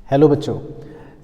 Hello बच्चों,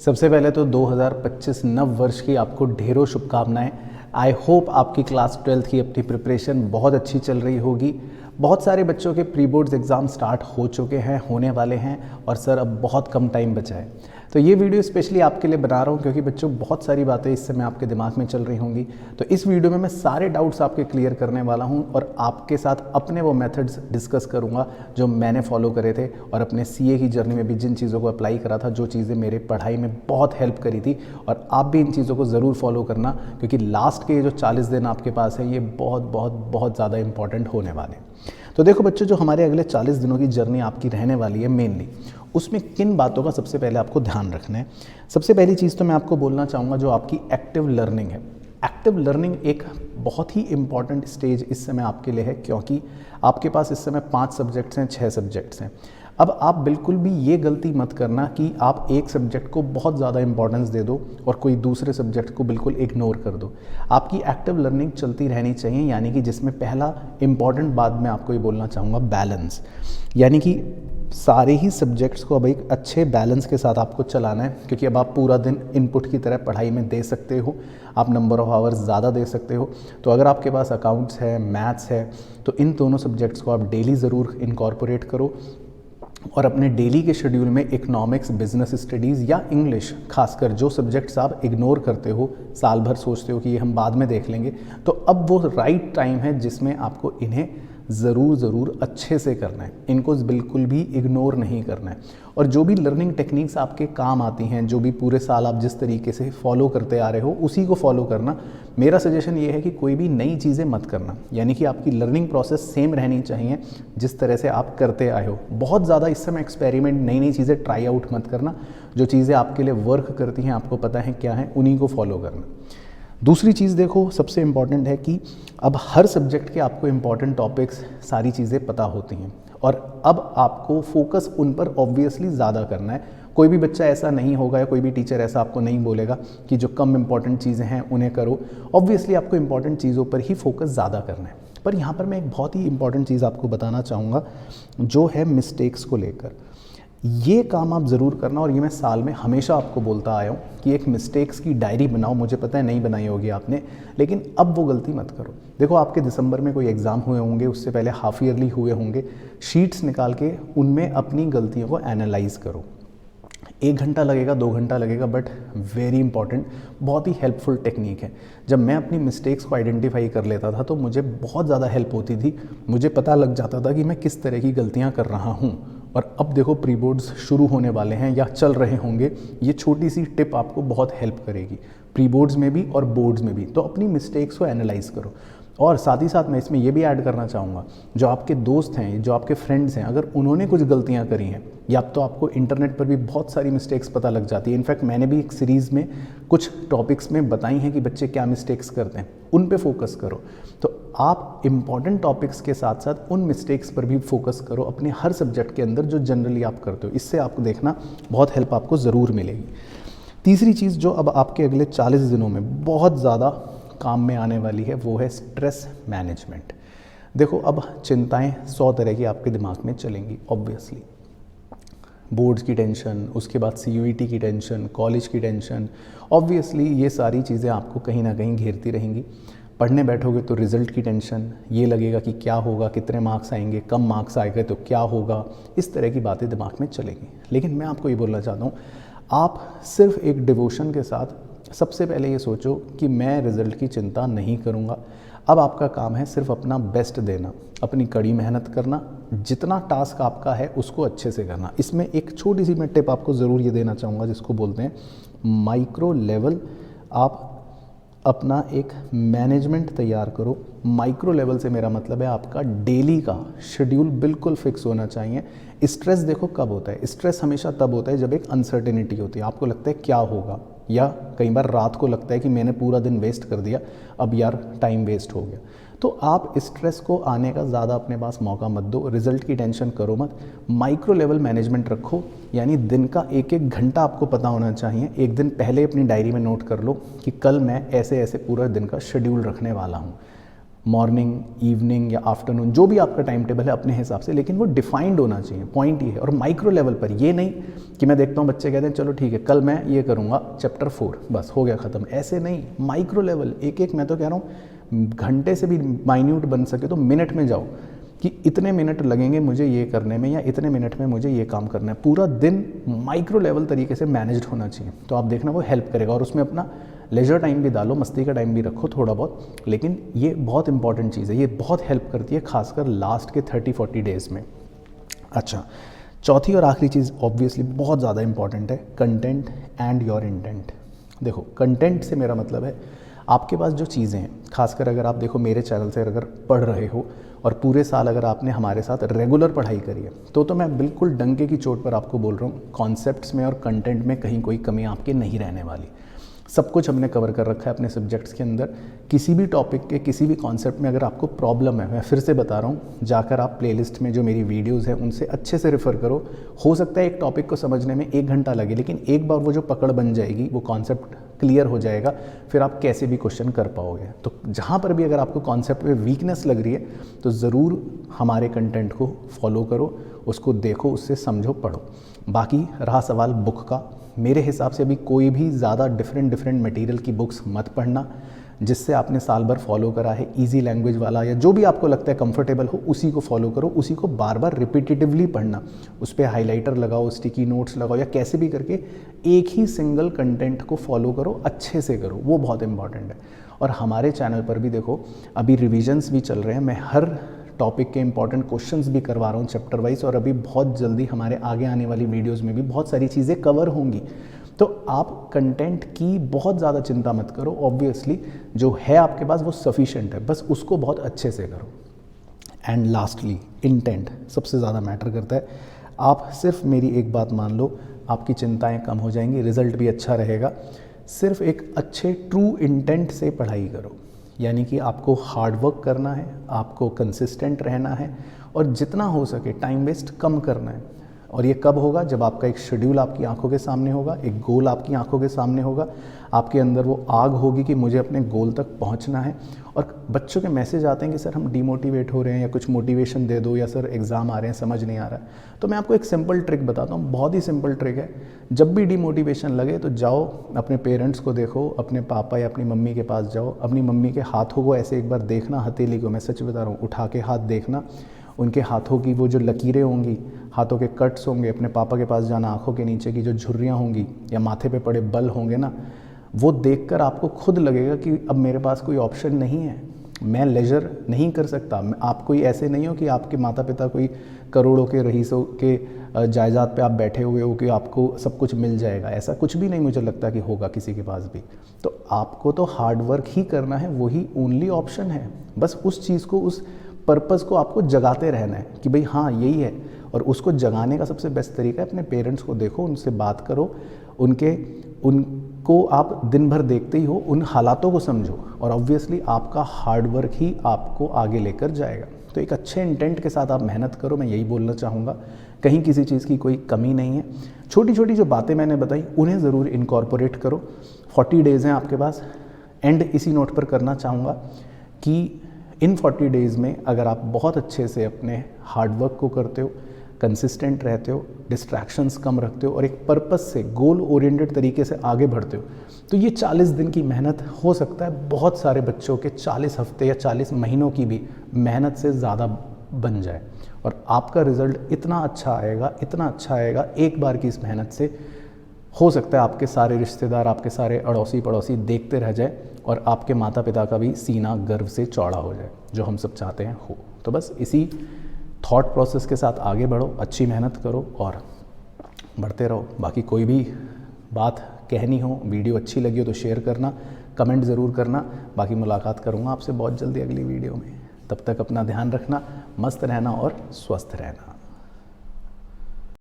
सबसे पहले तो 2025 नव वर्ष की आपको ढेरों शुभकामनाएं। आई होप आपकी क्लास 12th की अपनी प्रिपरेशन बहुत अच्छी चल रही होगी। बहुत सारे बच्चों के प्री बोर्ड्स एग्ज़ाम स्टार्ट हो चुके हैं, होने वाले हैं और सर अब बहुत कम टाइम बचा है। तो ये वीडियो स्पेशली आपके लिए बना रहा हूँ क्योंकि बच्चों बहुत सारी बातें इस समय आपके दिमाग में चल रही होंगी। तो इस वीडियो में मैं सारे डाउट्स आपके क्लियर करने वाला हूँ और आपके साथ अपने वो मेथड्स डिस्कस करूँगा जो मैंने फॉलो करे थे और अपने सीए की जर्नी में भी जिन चीज़ों को अप्लाई करा था, जो चीज़ें मेरे पढ़ाई में बहुत हेल्प करी थी। और आप भी इन चीज़ों को ज़रूर फॉलो करना क्योंकि लास्ट के जो 40 दिन आपके पास है ये बहुत बहुत बहुत ज़्यादा इंपॉर्टेंट होने वाले हैं। तो देखो बच्चों, जो हमारे अगले 40 दिनों की जर्नी आपकी रहने वाली है मेनली, उसमें किन बातों का सबसे पहले आपको ध्यान रखना है। सबसे पहली चीज़ तो मैं आपको बोलना चाहूँगा जो आपकी एक्टिव लर्निंग है। एक्टिव लर्निंग एक बहुत ही इम्पॉर्टेंट स्टेज इस समय आपके लिए है क्योंकि आपके पास इस समय 5 सब्जेक्ट्स हैं, 6 सब्जेक्ट्स हैं। अब आप बिल्कुल भी ये गलती मत करना कि आप एक सब्जेक्ट को बहुत ज़्यादा इंपॉर्टेंस दे दो और कोई दूसरे सब्जेक्ट को बिल्कुल इग्नोर कर दो। आपकी एक्टिव लर्निंग चलती रहनी चाहिए, यानी कि जिसमें पहला इंपॉर्टेंट बात मैं आपको ये बोलना चाहूँगा बैलेंस, यानी कि सारे ही सब्जेक्ट्स को अब एक अच्छे बैलेंस के साथ आपको चलाना है क्योंकि अब आप पूरा दिन इनपुट की तरह पढ़ाई में दे सकते हो, आप नंबर ऑफ़ आवर्स ज़्यादा दे सकते हो। तो अगर आपके पास अकाउंट्स है, मैथ्स है, तो इन दोनों सब्जेक्ट्स को आप डेली ज़रूर इनकॉर्पोरेट करो और अपने डेली के शेड्यूल में इकोनॉमिक्स, बिजनेस स्टडीज़ या इंग्लिश, खासकर जो सब्जेक्ट्स आप इग्नोर करते हो, साल भर सोचते हो कि ये हम बाद में देख लेंगे, तो अब वो राइट टाइम है जिसमें आपको इन्हें ज़रूर अच्छे से करना है। इनको बिल्कुल भी इग्नोर नहीं करना है। और जो भी लर्निंग टेक्निक्स आपके काम आती हैं, जो भी पूरे साल आप जिस तरीके से फॉलो करते आ रहे हो उसी को फॉलो करना। मेरा सजेशन ये है कि कोई भी नई चीज़ें मत करना, यानी कि आपकी लर्निंग प्रोसेस सेम रहनी चाहिए जिस तरह से आप करते आए हो। बहुत ज़्यादा इस समय एक्सपेरिमेंट, नई चीज़ें ट्राई आउट मत करना। जो चीज़ें आपके लिए वर्क करती हैं, आपको पता है क्या है, उन्हीं को फॉलो करना। दूसरी चीज़ देखो, सबसे इम्पॉर्टेंट है कि अब हर सब्जेक्ट के आपको इम्पॉर्टेंट टॉपिक्स, सारी चीज़ें पता होती हैं और अब आपको फोकस उन पर ऑब्वियसली ज़्यादा करना है। कोई भी बच्चा ऐसा नहीं होगा या कोई भी टीचर ऐसा आपको नहीं बोलेगा कि जो कम इम्पॉर्टेंट चीज़ें हैं उन्हें करो। ऑब्वियसली आपको इम्पॉर्टेंट चीज़ों पर ही फोकस ज़्यादा करना है। पर यहाँ पर मैं एक बहुत ही इम्पॉर्टेंट चीज़ आपको बताना चाहूँगा जो है मिस्टेक्स को लेकर। ये काम आप ज़रूर करना और ये मैं साल में हमेशा आपको बोलता आया हूँ कि एक मिस्टेक्स की डायरी बनाओ। मुझे पता है नहीं बनाई होगी आपने, लेकिन अब वो गलती मत करो। देखो, आपके दिसंबर में कोई एग्ज़ाम हुए होंगे, उससे पहले हाफ ईयरली हुए होंगे। शीट्स निकाल के उनमें अपनी गलतियों को एनालाइज करो। 1 घंटा लगेगा, 2 घंटा लगेगा, बट वेरी इंपॉर्टेंट, बहुत ही हेल्पफुल टेक्निक है। जब मैं अपनी मिस्टेक्स को आइडेंटिफाई कर लेता था तो मुझे बहुत ज़्यादा हेल्प होती थी। मुझे पता लग जाता था कि मैं किस तरह की गलतियाँ कर रहा हूँ। और अब देखो, प्री बोर्ड्स शुरू होने वाले हैं या चल रहे होंगे, ये छोटी सी टिप आपको बहुत हेल्प करेगी प्री बोर्ड्स में भी और बोर्ड्स में भी। तो अपनी मिस्टेक्स को एनालाइज करो। और साथ ही साथ मैं इसमें ये भी ऐड करना चाहूँगा, जो आपके दोस्त हैं, जो आपके फ्रेंड्स हैं, अगर उन्होंने कुछ गलतियाँ करी हैं, या तो आपको इंटरनेट पर भी बहुत सारी मिस्टेक्स पता लग जाती है। इनफैक्ट मैंने भी एक सीरीज़ में कुछ टॉपिक्स में बताई हैं कि बच्चे क्या मिस्टेक्स करते हैं, उन पे फोकस करो। तो आप इम्पॉर्टेंट टॉपिक्स के साथ साथ उन मिस्टेक्स पर भी फोकस करो अपने हर सब्जेक्ट के अंदर जो जनरली आप करते हो। इससे आपको देखना बहुत हेल्प आपको ज़रूर मिलेगी। तीसरी चीज़ जो अब आपके अगले 40 दिनों में बहुत ज़्यादा काम में आने वाली है वो है स्ट्रेस मैनेजमेंट। देखो, अब चिंताएं 100 तरह की आपके दिमाग में चलेंगी। ऑब्वियसली बोर्ड्स की टेंशन, उसके बाद सीयूईटी की टेंशन, कॉलेज की टेंशन, ऑब्वियसली ये सारी चीज़ें आपको कहीं ना कहीं घेरती रहेंगी। पढ़ने बैठोगे तो रिज़ल्ट की टेंशन, ये लगेगा कि क्या होगा, कितने मार्क्स आएंगे, कम मार्क्स आएंगे तो क्या होगा, इस तरह की बातें दिमाग में चलेंगी। लेकिन मैं आपको ये बोलना चाहता हूँ, आप सिर्फ एक डिवोशन के साथ सबसे पहले ये सोचो कि मैं रिज़ल्ट की चिंता नहीं करूँगा। अब आपका काम है सिर्फ अपना बेस्ट देना, अपनी कड़ी मेहनत करना, जितना टास्क आपका है उसको अच्छे से करना। इसमें एक छोटी सी मैं टिप आपको ज़रूर ये देना चाहूँगा जिसको बोलते हैं माइक्रो लेवल। आप अपना एक मैनेजमेंट तैयार करो। माइक्रो लेवल से मेरा मतलब है आपका डेली का शेड्यूल बिल्कुल फिक्स होना चाहिए। स्ट्रेस देखो कब होता है, स्ट्रेस हमेशा तब होता है जब एक अनसर्टेनिटी होती है, आपको लगता है क्या होगा, या कई बार रात को लगता है कि मैंने पूरा दिन वेस्ट कर दिया, अब यार टाइम वेस्ट हो गया। तो आप स्ट्रेस को आने का ज़्यादा अपने पास मौका मत दो, रिजल्ट की टेंशन करो मत, माइक्रो लेवल मैनेजमेंट रखो। यानी दिन का 1-1 घंटा आपको पता होना चाहिए। एक दिन पहले अपनी डायरी में नोट कर लो कि कल मैं ऐसे ऐसे पूरा दिन का शेड्यूल रखने वाला हूँ। मॉर्निंग, इवनिंग या आफ्टरनून, जो भी आपका टाइम टेबल है अपने हिसाब से, लेकिन वो डिफाइंड होना चाहिए। पॉइंट ये है। और माइक्रो लेवल पर, ये नहीं कि मैं देखता हूँ बच्चे कहते हैं चलो ठीक है कल मैं ये करूँगा चैप्टर 4, बस हो गया ख़त्म, ऐसे नहीं। माइक्रो लेवल, एक एक, मैं तो कह रहा हूँ घंटे से भी माइन्यूट बन सके तो मिनट में जाओ कि इतने मिनट लगेंगे मुझे ये करने में या इतने मिनट में मुझे ये काम करना है। पूरा दिन माइक्रो लेवल तरीके से मैनेज्ड होना चाहिए, तो आप देखना वो हेल्प करेगा। और उसमें अपना लेजर टाइम भी डालो, मस्ती का टाइम भी रखो थोड़ा बहुत, लेकिन ये बहुत इंपॉर्टेंट चीज़ है, ये बहुत हेल्प करती है खासकर लास्ट के 30-40 डेज़ में। अच्छा, चौथी और आखिरी चीज़ ऑब्वियसली बहुत ज़्यादा इंपॉर्टेंट है, कंटेंट एंड योर इंटेंट। देखो, कंटेंट से मेरा मतलब है आपके पास जो चीज़ें हैं, खासकर अगर आप देखो मेरे चैनल से अगर पढ़ रहे हो और पूरे साल अगर आपने हमारे साथ रेगुलर पढ़ाई करी है तो मैं बिल्कुल डंके की चोट पर आपको बोल रहा हूँ, कॉन्सेप्ट्स में और कंटेंट में कहीं कोई कमी आपके नहीं रहने वाली। सब कुछ हमने कवर कर रखा है अपने सब्जेक्ट्स के अंदर। किसी भी टॉपिक के किसी भी कॉन्सेप्ट में अगर आपको प्रॉब्लम है, मैं फिर से बता रहा हूँ, जाकर आप प्लेलिस्ट में जो मेरी वीडियोस हैं उनसे अच्छे से रेफ़र करो। हो सकता है एक टॉपिक को समझने में 1 घंटा लगे, लेकिन एक बार वो जो पकड़ बन जाएगी, वो कॉन्सेप्ट क्लियर हो जाएगा, फिर आप कैसे भी क्वेश्चन कर पाओगे। तो जहाँ पर भी अगर आपको कॉन्सेप्ट में वीकनेस लग रही है तो ज़रूर हमारे कंटेंट को फॉलो करो, उसको देखो, उससे समझो, पढ़ो। बाकी रहा सवाल बुक का, मेरे हिसाब से अभी कोई भी ज़्यादा डिफरेंट मटेरियल की बुक्स मत पढ़ना। जिससे आपने साल भर फॉलो करा है, इजी लैंग्वेज वाला या जो भी आपको लगता है कंफर्टेबल हो, उसी को फॉलो करो, उसी को बार बार रिपीटेटिवली पढ़ना। उस पर हाइलाइटर लगाओ, स्टिकी नोट्स लगाओ, या कैसे भी करके एक ही सिंगल कंटेंट को फॉलो करो, अच्छे से करो, वो बहुत इंपॉर्टेंट है। और हमारे चैनल पर भी देखो अभी रिविजन्स भी चल रहे हैं, मैं हर टॉपिक के इंपॉर्टेंट क्वेश्चंस भी करवा रहा हूँ चैप्टर वाइज, और अभी बहुत जल्दी हमारे आगे आने वाली वीडियोस में भी बहुत सारी चीज़ें कवर होंगी। तो आप कंटेंट की बहुत ज़्यादा चिंता मत करो, ऑब्वियसली जो है आपके पास वो सफिशिएंट है, बस उसको बहुत अच्छे से करो। एंड लास्टली इंटेंट सबसे ज़्यादा मैटर करता है। आप सिर्फ मेरी एक बात मान लो, आपकी चिंताएं कम हो जाएंगी, रिजल्ट भी अच्छा रहेगा। सिर्फ एक अच्छे ट्रू इंटेंट से पढ़ाई करो, यानी कि आपको हार्ड वर्क करना है, आपको कंसिस्टेंट रहना है, और जितना हो सके टाइम वेस्ट कम करना है। और ये कब होगा? जब आपका एक शेड्यूल आपकी आंखों के सामने होगा, एक गोल आपकी आंखों के सामने होगा, आपके अंदर वो आग होगी कि मुझे अपने गोल तक पहुंचना है। और बच्चों के मैसेज आते हैं कि सर हम डिमोटिवेट हो रहे हैं, या कुछ मोटिवेशन दे दो, या सर एग्ज़ाम आ रहे हैं समझ नहीं आ रहा है। तो मैं आपको एक सिंपल ट्रिक बताता हूँ, बहुत ही सिंपल ट्रिक है। जब भी डिमोटिवेशन लगे तो जाओ अपने पेरेंट्स को देखो, अपने पापा या अपनी मम्मी के पास जाओ, अपनी मम्मी के हाथों को ऐसे एक बार देखना, हथेली को, मैं सच बता रहा हूँ, उठा के हाथ देखना, उनके हाथों की वो जो लकीरें होंगी, हाथों के कट्स होंगे, अपने पापा के पास जाना, आँखों के नीचे की जो झुर्रियाँ होंगी या माथे पे पड़े बल होंगे ना, वो देखकर आपको खुद लगेगा कि अब मेरे पास कोई ऑप्शन नहीं है, मैं लेजर नहीं कर सकता। आप कोई ऐसे नहीं हो कि आपके माता पिता कोई करोड़ों के रईसों के जायदाद पे आप बैठे हुए हो कि आपको सब कुछ मिल जाएगा, ऐसा कुछ भी नहीं मुझे लगता कि होगा किसी के पास भी। तो आपको तो हार्ड वर्क ही करना है, वही ओनली ऑप्शन है। बस उस चीज़ को, उस पर्पज़ को आपको जगाते रहना है कि भाई हाँ यही है। और उसको जगाने का सबसे बेस्ट तरीका है अपने पेरेंट्स को देखो, उनसे बात करो, उनको आप दिन भर देखते ही हो, उन हालातों को समझो, और ऑब्वियसली आपका हार्ड वर्क ही आपको आगे लेकर जाएगा। तो एक अच्छे इंटेंट के साथ आप मेहनत करो, मैं यही बोलना चाहूँगा। कहीं किसी चीज़ की कोई कमी नहीं है। छोटी छोटी जो बातें मैंने बताई उन्हें ज़रूर इनकॉर्पोरेट करो। 40 डेज़ हैं आपके पास। एंड इसी नोट पर करना चाहूँगा कि इन 40 डेज़ में अगर आप बहुत अच्छे से अपने हार्ड वर्क को करते हो, कंसिस्टेंट रहते हो, डिस्ट्रैक्शंस कम रखते हो, और एक पर्पस से गोल ओरिएंटेड तरीके से आगे बढ़ते हो, तो ये 40 दिन की मेहनत हो सकता है बहुत सारे बच्चों के 40 हफ्ते या 40 महीनों की भी मेहनत से ज़्यादा बन जाए। और आपका रिज़ल्ट इतना अच्छा आएगा, इतना अच्छा आएगा एक बार की इस मेहनत से, हो सकता है आपके सारे रिश्तेदार, आपके सारे अड़ोसी पड़ोसी देखते रह जाए, और आपके माता पिता का भी सीना गर्व से चौड़ा हो जाए, जो हम सब चाहते हैं हो। तो बस इसी थॉट प्रोसेस के साथ आगे बढ़ो, अच्छी मेहनत करो और बढ़ते रहो। बाकी कोई भी बात कहनी हो, वीडियो अच्छी लगी हो तो शेयर करना, कमेंट ज़रूर करना। बाकी मुलाकात करूँगा आपसे बहुत जल्दी अगली वीडियो में। तब तक अपना ध्यान रखना, मस्त रहना और स्वस्थ रहना।